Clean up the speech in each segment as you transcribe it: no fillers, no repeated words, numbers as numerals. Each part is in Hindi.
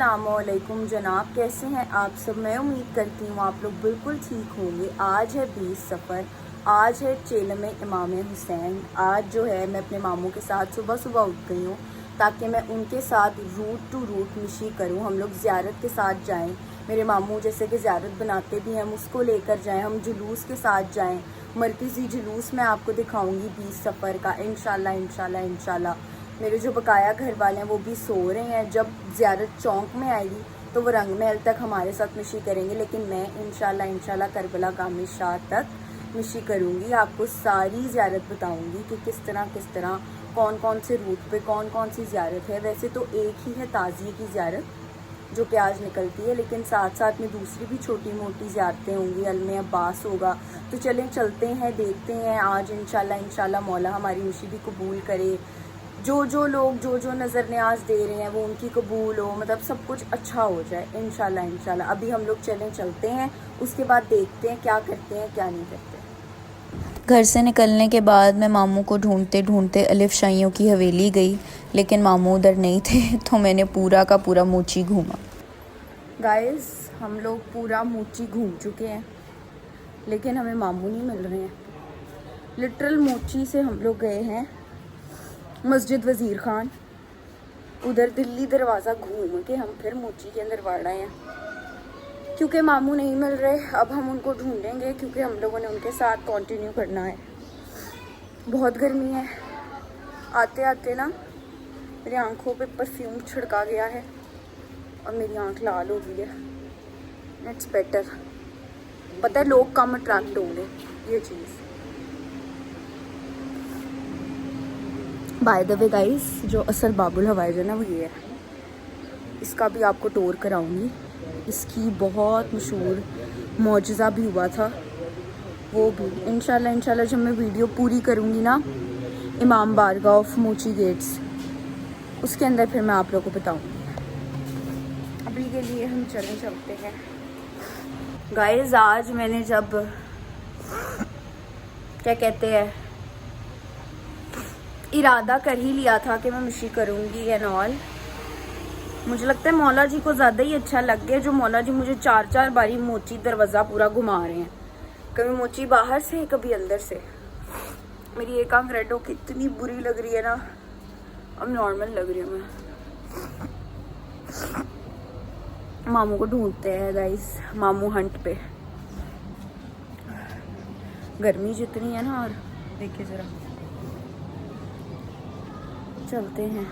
अस्सलामुअलैकुम जनाब, कैसे हैं आप सब। मैं उम्मीद करती हूँ आप लोग बिल्कुल ठीक होंगे। आज है 20 सफ़र, आज है चेलम इमाम हुसैन। आज जो है मैं अपने मामू के साथ सुबह सुबह उठ गई हूँ ताकि मैं उनके साथ रूट टू रूट मिशी करूँ। हम लोग ज़ियारत के साथ जाएँ। मेरे मामू जैसे कि ज़ियारत बनाते भी हैं, हम उसको लेकर जाएँ, हम जुलूस के साथ जाएँ। मरकज़ी जुलूस मैं आपको दिखाऊँगी 20 सफ़र का इंशाल्लाह। मेरे जो बकाया घर वाले हैं वो भी सो रहे हैं। जब ज़ियारत चौंक में आएगी तो वो रंग महल तक हमारे साथ मिशी करेंगे, लेकिन मैं इंशाल्लाह करबला गामी शाह तक मिशी करूँगी। आपको सारी ज़ियारत बताऊँगी कि किस तरह कौन कौन से रूट पे कौन कौन सी ज़ियारत है। वैसे तो एक ही है ताज़िए की ज़ियारत जो कि आज निकलती है, लेकिन साथ साथ में दूसरी भी छोटी मोटी ज़ियारतें होंगी। अलमे अब्बास होगा, तो चलें चलते हैं, देखते हैं। आज इंशाल्लाह मौला हमारी मिशी भी कबूल करे। जो लोग जो नज़र न्याज दे रहे हैं वो उनकी कबूल हो, मतलब सब कुछ अच्छा हो जाए इंशाल्लाह। अभी हम लोग चलते हैं, उसके बाद देखते हैं क्या करते हैं क्या नहीं करते। घर से निकलने के बाद मैं मामू को ढूंढते ढूंढते अलिफ शाहियों की हवेली गई, लेकिन मामू उधर नहीं थे। तो मैंने पूरा का पूरा मूची घूमा। गाइस, हम लोग पूरा मूची घूम चुके हैं, लेकिन हमें मामू नहीं मिल रहे हैं। लिटरल मूची से हम लोग गए हैं मस्जिद वज़ीर ख़ान, उधर दिल्ली दरवाज़ा घूम के हम फिर मूची के अंदर बढ़ रहे हैं क्योंकि मामू नहीं मिल रहे। अब हम उनको ढूंढेंगे क्योंकि हम लोगों ने उनके साथ कंटिन्यू करना है। बहुत गर्मी है, आते आते ना मेरी आंखों पे परफ्यूम छिड़का गया है और मेरी आंख लाल हो गई है। इट्स बेटर, पता है लोग कम अट्रैक्ट होंगे ये चीज़। बाय द वे गाइस, जो असल बाबुल हवाइज है ना वो ये है। इसका भी आपको टूर कराऊंगी। इसकी बहुत मशहूर मौजज़ा भी हुआ था, वो भी इंशाल्लाह जब मैं वीडियो पूरी करूंगी ना इमाम बारगाह ऑफ मूची गेट्स, उसके अंदर फिर मैं आप लोगों को बताऊंगी। अभी के लिए हम चलते हैं। गाइस, आज मैंने जब क्या कहते हैं इरादा कर ही लिया था कि मैं मिशी करूँगी एंड ऑल, मुझे लगता है मौला जी को ज़्यादा ही अच्छा लग गया जो मौला जी मुझे 4 बारी मोची दरवाज़ा पूरा घुमा रहे हैं। कभी मोची बाहर से कभी अंदर से। मेरी एक आंख रेड होके इतनी बुरी लग रही है ना, अब नॉर्मल लग रही हूँ मैं। मामू को ढूंढते हैं गाइस, मामू हंट पे। गर्मी जितनी है ना, और देखिए ज़रा, चलते हैं।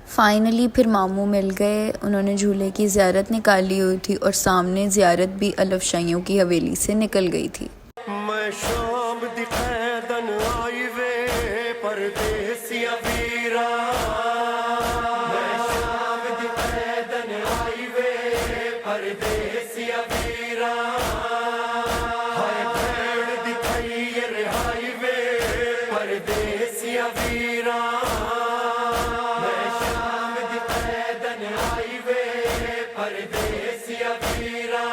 फाइनली फिर मामू मिल गए। उन्होंने झूले की ज़ियारत निकाली हुई थी और सामने ज़ियारत भी अलिफ शाहियों की हवेली से निकल गई थी। मैं शाम दिखैदन आई वे परदेसिया वीरा, मैं शाम दिखैदन आई वे परदेसिया वीरा, हाय भैण दिखाई रिहाई वे परदेसिया वीरा, परदेसिया वीरा,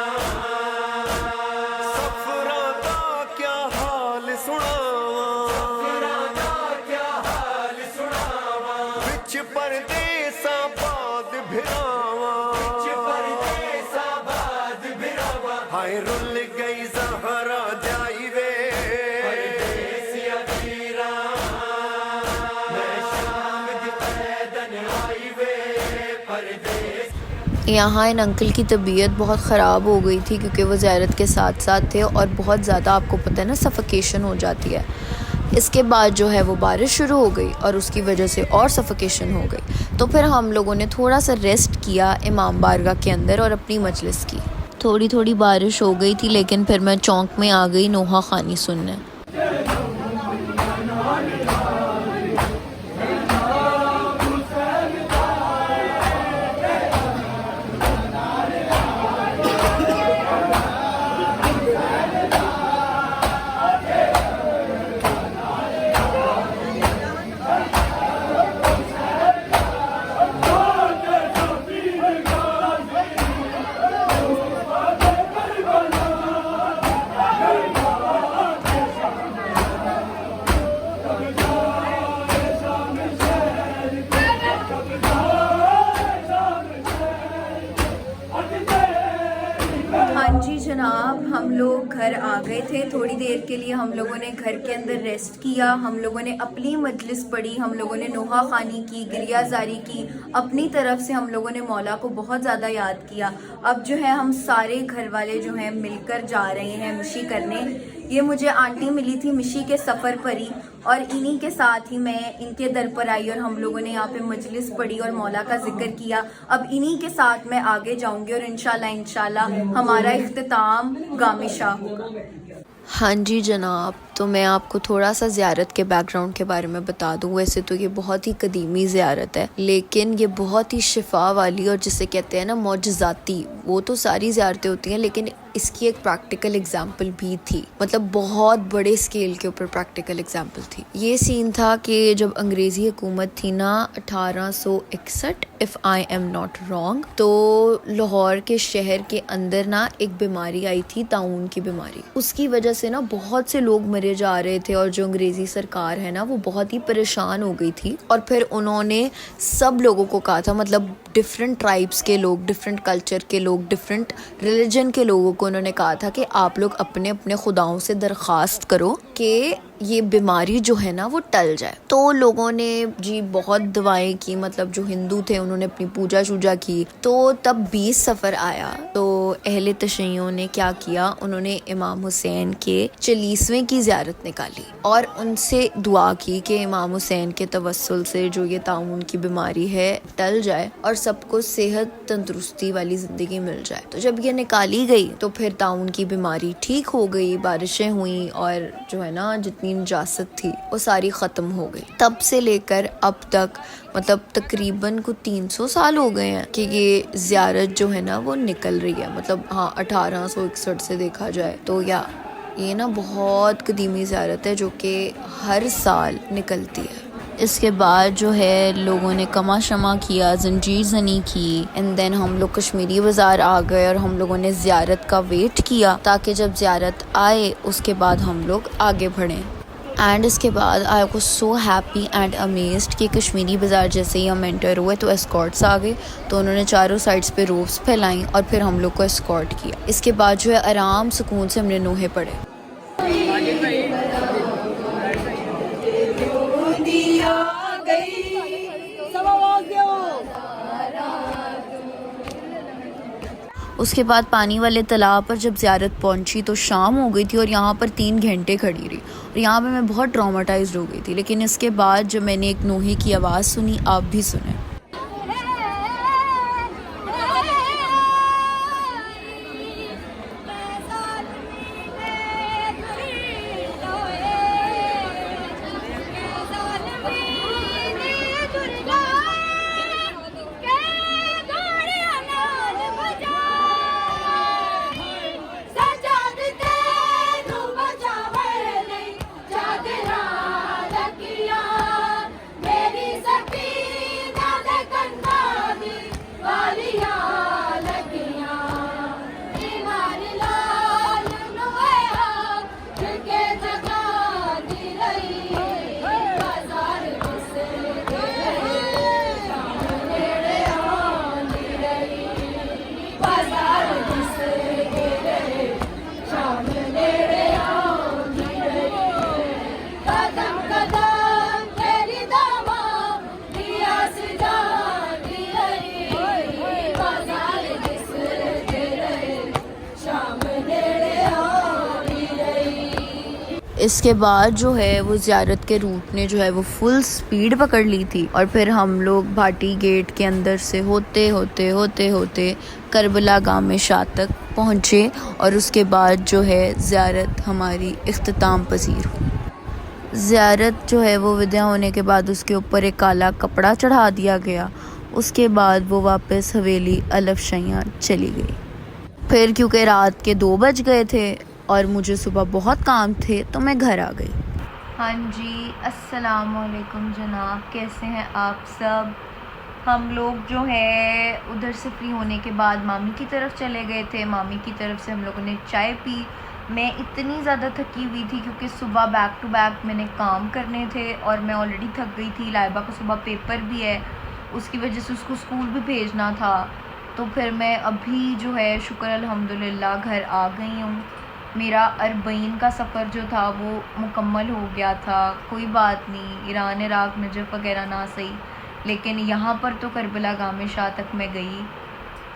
सफरा दा क्या हाल सुनावा, विच परदेसा बाद भिरावा, हाय रुल गई ज़हरा जाई वे परदेसिया वीरा, मैं शाम दिखैदन आई वे परदेस। यहाँ इन अंकल की तबीयत बहुत ख़राब हो गई थी क्योंकि वो ज़ियारत के साथ साथ थे और बहुत ज़्यादा, आपको पता है ना, सफ़ोकेशन हो जाती है। इसके बाद जो है वो बारिश शुरू हो गई और उसकी वजह से और सफ़ोकेशन हो गई। तो फिर हम लोगों ने थोड़ा सा रेस्ट किया इमाम बारगाह के अंदर और अपनी मजलिस की। थोड़ी बारिश हो गई थी, लेकिन फिर मैं चौंक में आ गई नोहा ख़ानी सुनने। जी जनाब, हम लोग घर आ गए थे। थोड़ी देर के लिए हम लोगों ने घर के अंदर रेस्ट किया, हम लोगों ने अपनी मजलिस पढ़ी, हम लोगों ने नोहा खानी की, गिरियाजारी की, अपनी तरफ से हम लोगों ने मौला को बहुत ज़्यादा याद किया। अब जो है हम सारे घर वाले जो हैं मिलकर जा रहे हैं मिशी करने। ये मुझे आंटी मिली थी मिशी के सफ़र पर ही, और इन्हीं के साथ ही मैं इनके दर पर आई और हम लोगों ने यहाँ पे मजलिस पढ़ी और मौला का जिक्र किया। अब इन्हीं के साथ मैं आगे जाऊंगी और इंशाल्लाह हमारा इख्तिताम गामे शाह होगा। हाँ जी जनाब, तो मैं आपको थोड़ा सा ज़ियारत के बैकग्राउंड के बारे में बता दूँ। वैसे तो ये बहुत ही कदीमी ज़ियारत है, लेकिन ये बहुत ही शिफा वाली और जिसे कहते हैं ना मौजज़ाती, वो तो सारी ज़ियारतें होती हैं लेकिन इसकी एक प्रैक्टिकल एग्जाम्पल भी थी। मतलब बहुत बड़े स्केल के ऊपर प्रैक्टिकल एग्जाम्पल थी। ये सीन था कि जब अंग्रेज़ी हुकूमत थी ना 1861 if I am not wrong, तो लाहौर के शहर के अंदर ना एक बीमारी आई थी, ताउन की बीमारी। उसकी वजह से ना बहुत से लोग मरे जा रहे थे और जो अंग्रेज़ी सरकार है ना वो बहुत ही परेशान हो गई थी। और फिर उन्होंने सब लोगों को कहा था, मतलब डिफरेंट ट्राइब्स के लोग, डिफरेंट कल्चर के लोग, डिफरेंट रिलीजन के लोगों को उन्होंने कहा था कि आप लोग अपने अपने खुदाओं से दरख्वास्त करो कि ये बीमारी जो है ना वो टल जाए। तो लोगों ने जी बहुत दुआएं की, मतलब जो हिंदू थे उन्होंने अपनी पूजा शूजा की। तो तब 20 सफ़र आया तो अहले तशय्युओं ने क्या किया, उन्होंने इमाम हुसैन के 40वें की ज़ियारत निकाली और उनसे दुआ की कि इमाम हुसैन के तवस्सुल से जो ये ताउन की बीमारी है टल जाए और सबको सेहत तंदुरुस्ती वाली ज़िंदगी मिल जाए। तो जब ये निकाली गई तो फिर ताउन की बीमारी ठीक हो गई, बारिशें हुई और जो है ना जितनी निजासत थी वो सारी ख़त्म हो गई। तब से लेकर अब तक मतलब तकरीबन को 300 साल हो गए हैं कि ये ज़ियारत जो है ना वो निकल रही है। मतलब हाँ 1861 से देखा जाए तो या ये ना बहुत कदीमी ज़ियारत है जो कि हर साल निकलती है। इसके बाद जो है लोगों ने कमा शमा किया, जंजीर जनी की, एंड देन हम लोग कश्मीरी बाज़ार आ गए और हम लोगों ने ज़ियारत का वेट किया ताकि जब ज़ियारत आए उसके बाद हम लोग आगे बढ़ें। एंड इसके बाद I was so happy and amazed कि कश्मीरी बाज़ार जैसे ही हम एंटर हुए तो एस्कॉर्ट्स आ गए। तो उन्होंने चारों साइड्स पे रोप्स फैलाई और फिर हम लोग को एस्कॉर्ट किया। इसके बाद जो है आराम सुकून से हमने नोहे पढ़े। उसके बाद पानी वाले तालाब पर जब ज़ियारत पहुंची तो शाम हो गई थी और यहाँ पर 3 घंटे खड़ी रही और यहाँ पे मैं बहुत ट्रॉमेटाइज्ड हो गई थी। लेकिन इसके बाद जब मैंने एक नोहे की आवाज़ सुनी, आप भी सुने। इसके बाद जो है वो ज़ियारत के रूट ने जो है वो फुल स्पीड पकड़ ली थी और फिर हम लोग भाटी गेट के अंदर से होते होते होते होते करबला गामे शाह तक पहुँचे और उसके बाद जो है ज़ियारत हमारी इख्तिताम पजीर हुई। ज़ियारत जो है वो विदा होने के बाद उसके ऊपर एक काला कपड़ा चढ़ा दिया गया। उसके बाद वो वापस हवेली अलफशैयाँ चली गई। फिर क्योंकि रात के 2 बज गए थे और मुझे सुबह बहुत काम थे तो मैं घर आ गई। हाँ जी, अस्सलाम वालेकुम जनाब, कैसे हैं आप सब। हम लोग जो है उधर से फ्री होने के बाद मामी की तरफ चले गए थे। मामी की तरफ से हम लोगों ने चाय पी। मैं इतनी ज़्यादा थकी हुई थी क्योंकि सुबह बैक टू बैक मैंने काम करने थे और मैं ऑलरेडी थक गई थी। लाइबा को सुबह पेपर भी है, उसकी वजह से उसको स्कूल भी भेजना था। तो फिर मैं अभी जो है शुक्र अल्हम्दुलिल्लाह घर आ गई हूँ। मेरा अरबईन का सफ़र जो था वो मुकम्मल हो गया था। कोई बात नहीं, ईरान इराक़ नजफ़ वगैरह ना सही, लेकिन यहाँ पर तो करबला गामे शाह तक मैं गई।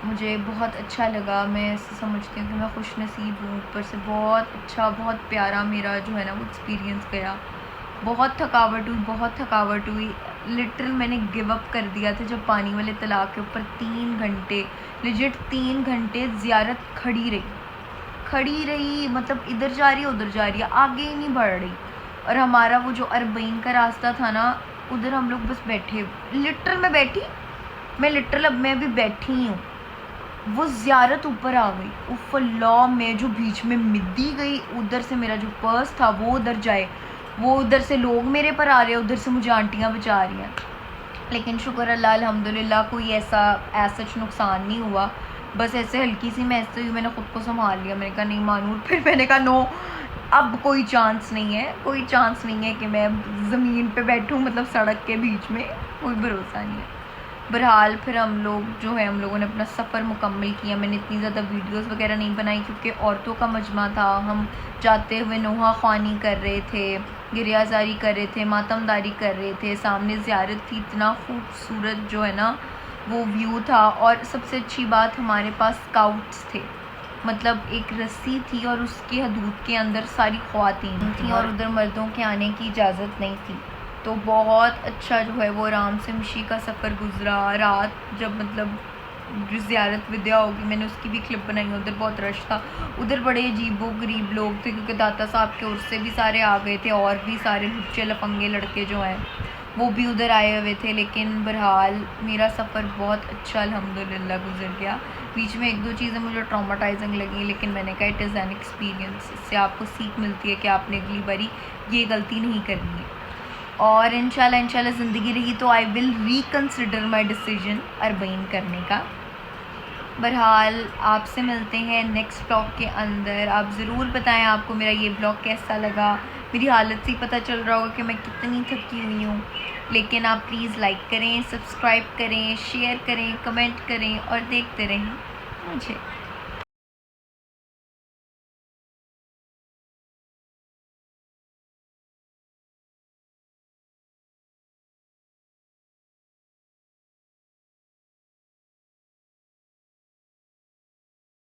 मुझे बहुत अच्छा लगा। मैं ऐसे समझती हूँ कि मैं खुश नसीब हूँ। ऊपर से बहुत अच्छा, बहुत प्यारा मेरा जो है ना वो एक्सपीरियंस गया। बहुत थकावट हुई। लिटरल मैंने गिव अप कर दिया था जब पानी वाले तलाब के ऊपर 3 घंटे, लिजिट 3 घंटे ज़ियारत खड़ी रही। मतलब इधर जा रही है उधर जा रही है, आगे ही नहीं बढ़ रही। और हमारा वो जो अरबईन का रास्ता था ना, उधर हम लोग बस बैठे। लिटरल अब मैं भी बैठी हूँ। वो ज़ियारत ऊपर आ गई। उफ अल्लाह, मैं जो बीच में मिद्दी गई, उधर से मेरा जो पर्स था वो उधर जाए, वो उधर से लोग मेरे पर आ रहे हैं, उधर से मुझे आंटियाँ बचा रही हैं। लेकिन शुक्र अल्लाह अल्हम्दुलिल्लाह कोई ऐसा सच नुकसान नहीं हुआ। बस ऐसे हल्की सी महसूस हुई, मैंने ख़ुद को संभाल लिया। मैंने कहा नहीं मानूर, फिर मैंने कहा नो, अब कोई चांस नहीं है कि मैं ज़मीन पे बैठूं, मतलब सड़क के बीच में, कोई भरोसा नहीं है। बहरहाल फिर हम लोगों ने अपना सफ़र मुकम्मल किया। मैंने इतनी ज़्यादा वीडियोस वगैरह नहीं बनाई क्योंकि औरतों का मजमा था। हम जाते हुए नोहा ख़्वानी कर रहे थे, गिरियाजारी कर रहे थे, मातमदारी कर रहे थे। सामने ज़ियारत थी, इतना खूबसूरत जो है ना वो व्यू था। और सबसे अच्छी बात, हमारे पास स्काउट्स थे। मतलब एक रस्सी थी और उसके हदूद के अंदर सारी ख़वातीन थी और उधर मर्दों के आने की इजाज़त नहीं थी। तो बहुत अच्छा जो है वो आराम से मशी का सफ़र गुज़रा। रात जब मतलब ज़ियारत विद्या होगी, मैंने उसकी भी क्लिप बनाई। उधर बहुत रश था, उधर बड़े अजीबो गरीब लोग थे क्योंकि दाता साहब के उर्स से भी सारे आ गए थे और भी सारे लुच्चे लफंगे लड़के जो हैं वो भी उधर आए हुए थे। लेकिन बहरहाल मेरा सफ़र बहुत अच्छा अल्हम्दुलिल्लाह गुज़र गया। बीच में 1-2 चीज़ें मुझे ट्रॉमाटाइजिंग लगी, लेकिन मैंने कहा इट इज़ एन एक्सपीरियंस। इससे आपको सीख मिलती है कि आपने अगली बारी ये गलती नहीं करनी है। और इंशाल्लाह ज़िंदगी रही तो I will reconsider my decision Arbaeen करने का। बहरहाल आपसे मिलते हैं नेक्स्ट ब्लॉग के अंदर। आप ज़रूर बताएं आपको मेरा ये ब्लॉग कैसा लगा। मेरी हालत से ही पता चल रहा होगा कि मैं कितनी थकी हुई हूँ। लेकिन आप प्लीज़ लाइक करें, सब्सक्राइब करें, शेयर करें, कमेंट करें और देखते रहें मुझे।